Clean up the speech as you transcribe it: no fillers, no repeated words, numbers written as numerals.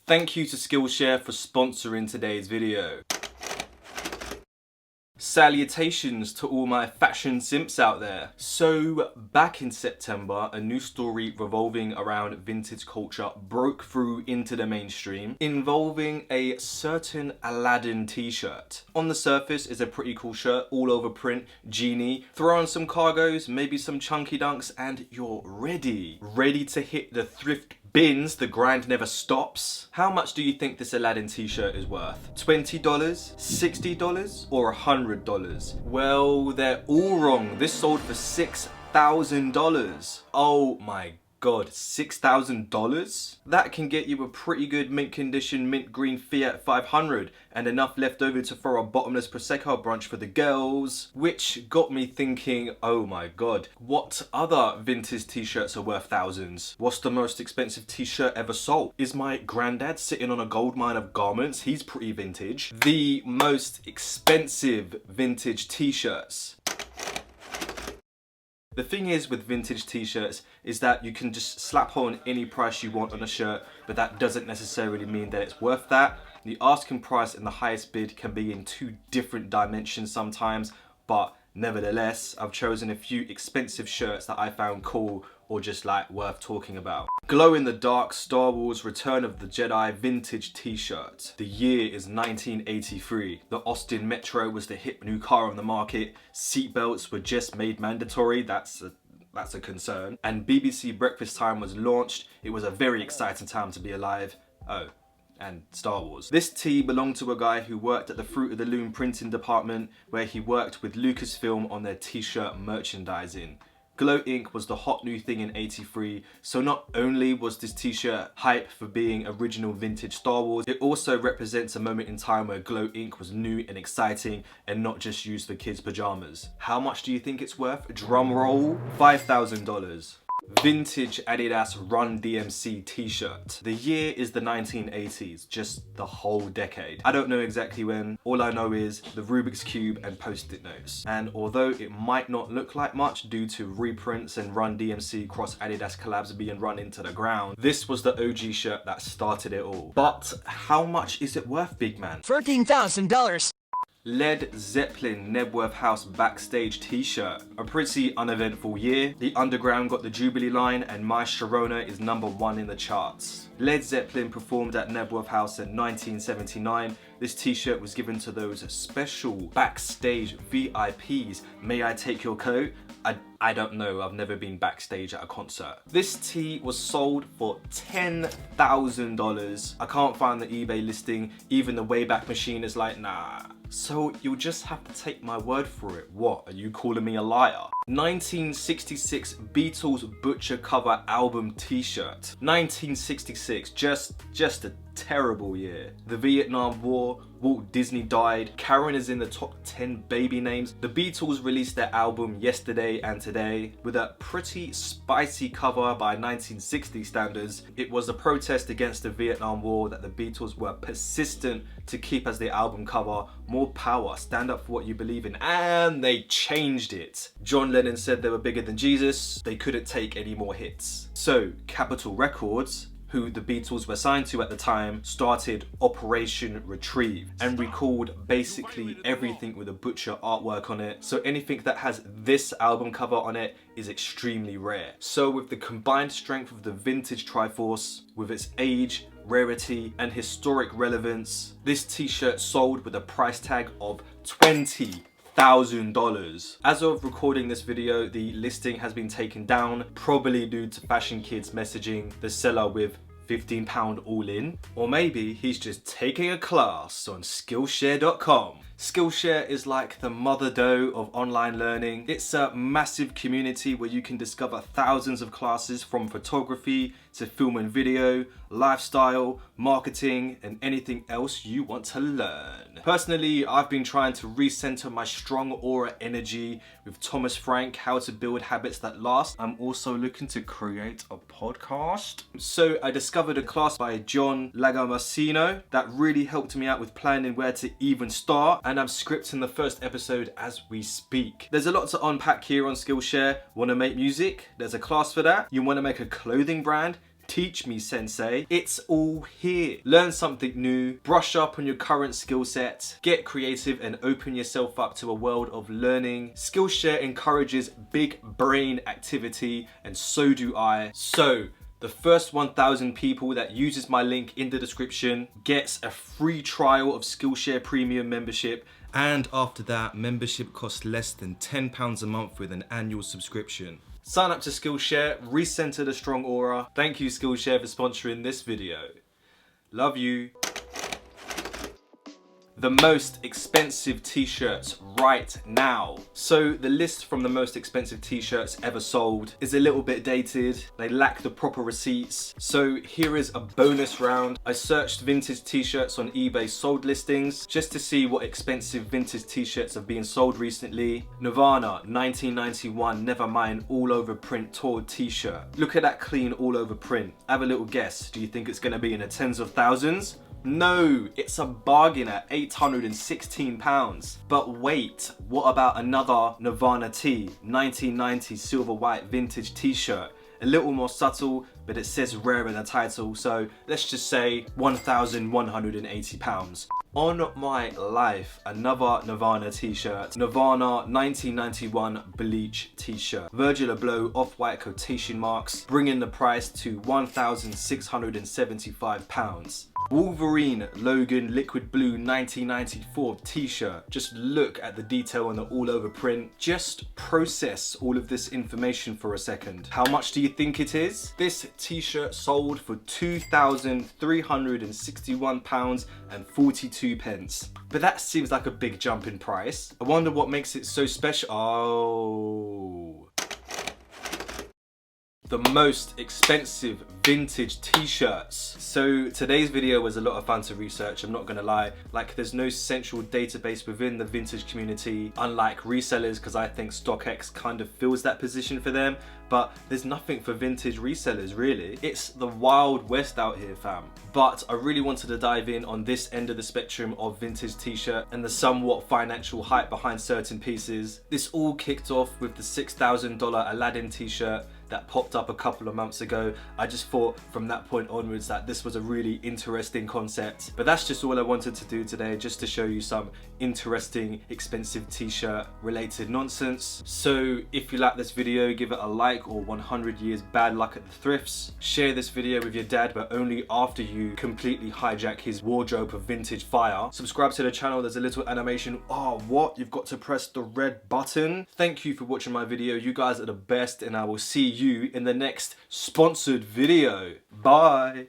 Thank you to Skillshare for sponsoring today's video. Salutations to all my fashion simps out there. So back in September, a new story revolving around vintage culture broke through into the mainstream, involving a certain Aladdin t-shirt. On the surface is a pretty cool shirt, all over print, genie. Throw on some cargos, maybe some chunky dunks, and you're ready. Ready to hit the thrift bins, the grind never stops. How much do you think this Aladdin t-shirt is worth? $20, $60, or $100? Well, they're all wrong. This sold for $6,000. Oh my God, $6,000? That can get you a pretty good mint condition mint green Fiat 500 and enough left over to throw a bottomless Prosecco brunch for the girls. Which got me thinking, oh my God, what other vintage t-shirts are worth thousands? What's the most expensive t-shirt ever sold? Is my granddad sitting on a gold mine of garments? He's pretty vintage. The most expensive vintage t-shirts. The thing is with vintage t-shirts is that you can just slap on any price you want on a shirt, but that doesn't necessarily mean that it's worth that. The asking price and the highest bid can be in two different dimensions sometimes, but nevertheless, I've chosen a few expensive shirts that I found cool or just like worth talking about. Glow in the dark Star Wars Return of the Jedi vintage t-shirt. The year is 1983. The Austin Metro was the hip new car on the market. Seatbelts were just made mandatory. That's a concern. And BBC Breakfast Time was launched. It was a very exciting time to be alive. Oh, and Star Wars. This tee belonged to a guy who worked at the Fruit of the Loom printing department, where he worked with Lucasfilm on their t-shirt merchandising. Glow ink was the hot new thing in '83, so not only was this t-shirt hype for being original vintage Star Wars, it also represents a moment in time where glow ink was new and exciting and not just used for kids' pajamas. How much do you think it's worth? Drum roll, $5,000. Vintage Adidas Run DMC t-shirt. The year is the 1980s, just the whole decade. I don't know exactly when, all I know is the Rubik's Cube and post-it notes. And although it might not look like much due to reprints and Run DMC cross Adidas collabs being run into the ground, this was the OG shirt that started it all. But how much is it worth, big man? $13,000. Led Zeppelin Nebworth House backstage t-shirt. A pretty uneventful year. The Underground got the Jubilee line and My Sharona is #1 in the charts. Led Zeppelin performed at Nebworth House in 1979. This t-shirt was given to those special backstage VIPs. May I take your coat? I don't know, I've never been backstage at a concert. This tee was sold for $10,000. I can't find the eBay listing, even the Wayback Machine is like, nah. So you'll just have to take my word for it. What, are you calling me a liar? 1966 Beatles Butcher cover album t-shirt. 1966, just a terrible year. The Vietnam War, Walt Disney died, Karen is in the top 10 baby names. The Beatles released their album Yesterday and Today with a pretty spicy cover by 1960 standards. It was a protest against the Vietnam War that the Beatles were persistent to keep as the album cover. More power, stand up for what you believe in, and they changed it. John Lennon said they were bigger than Jesus. They couldn't take any more hits. So Capitol Records, who the Beatles were signed to at the time, started Operation Retrieve and recalled basically everything with a Butcher artwork on it. So anything that has this album cover on it is extremely rare. So with the combined strength of the vintage Triforce, with its age, rarity and historic relevance, this t-shirt sold with a price tag of $20,000. As of recording this video, the listing has been taken down, probably due to Fashion Kids messaging the seller with £15 all in, or maybe he's just taking a class on Skillshare.com. Skillshare is like the mother dough of online learning. It's a massive community where you can discover thousands of classes from photography to film and video, lifestyle, marketing, and anything else you want to learn. Personally, I've been trying to recenter my strong aura energy with Thomas Frank, How to Build Habits That Last. I'm also looking to create a podcast. So I discovered a class by John Lagamasino that really helped me out with planning where to even start, and I'm scripting the first episode as we speak. There's a lot to unpack here on Skillshare. Want to make music? There's a class for that. You want to make a clothing brand? Teach me, sensei. It's all here. Learn something new, brush up on your current skill set, get creative and open yourself up to a world of learning. Skillshare encourages big brain activity, and so do I. So, the first 1,000 people that uses my link in the description gets a free trial of Skillshare Premium membership. And after that, membership costs less than £10 a month with an annual subscription. Sign up to Skillshare, recenter the strong aura. Thank you Skillshare for sponsoring this video. Love you. The most expensive t-shirts right now. So the list from the most expensive t-shirts ever sold is a little bit dated. They lack the proper receipts. So here is a bonus round. I searched vintage t-shirts on eBay sold listings just to see what expensive vintage t-shirts have been sold recently. Nirvana 1991 Nevermind all over print torn t-shirt. Look at that clean all over print. Have a little guess. Do you think it's gonna be in the tens of thousands? No, it's a bargain at £816. But wait, what about another Nirvana tee, 1990 silver white vintage t-shirt? A little more subtle, but it says rare in the title, so let's just say £1,180. On my life, another Nirvana t-shirt. Nirvana 1991 bleach t-shirt. Virgil Abloh off-white quotation marks, bringing the price to £1,675. Wolverine Logan liquid blue 1994 t-shirt. Just look at the detail on the all over print. Just process all of this information for a second. How much do you think it is? This t-shirt sold for £2,361.42. But that seems like a big jump in price. I wonder what makes it so special. Oh. The most expensive vintage t-shirts. So today's video was a lot of fun to research, I'm not gonna lie. Like, there's no central database within the vintage community, unlike resellers, because I think StockX kind of fills that position for them, but there's nothing for vintage resellers really. It's the wild west out here, fam. But I really wanted to dive in on this end of the spectrum of vintage t-shirt and the somewhat financial hype behind certain pieces. This all kicked off with the $6,000 Aladdin t-shirt that popped up a couple of months ago. I just thought from that point onwards that this was a really interesting concept. But that's just all I wanted to do today, just to show you some interesting expensive t-shirt related nonsense. So if you like this video, give it a like, or 100 years bad luck at the thrifts. Share this video with your dad, but only after you completely hijack his wardrobe of vintage fire. Subscribe to the channel, there's a little animation. Oh, what? You've got to press the red button. Thank you for watching my video. You guys are the best, and I will see you in the next sponsored video. Bye.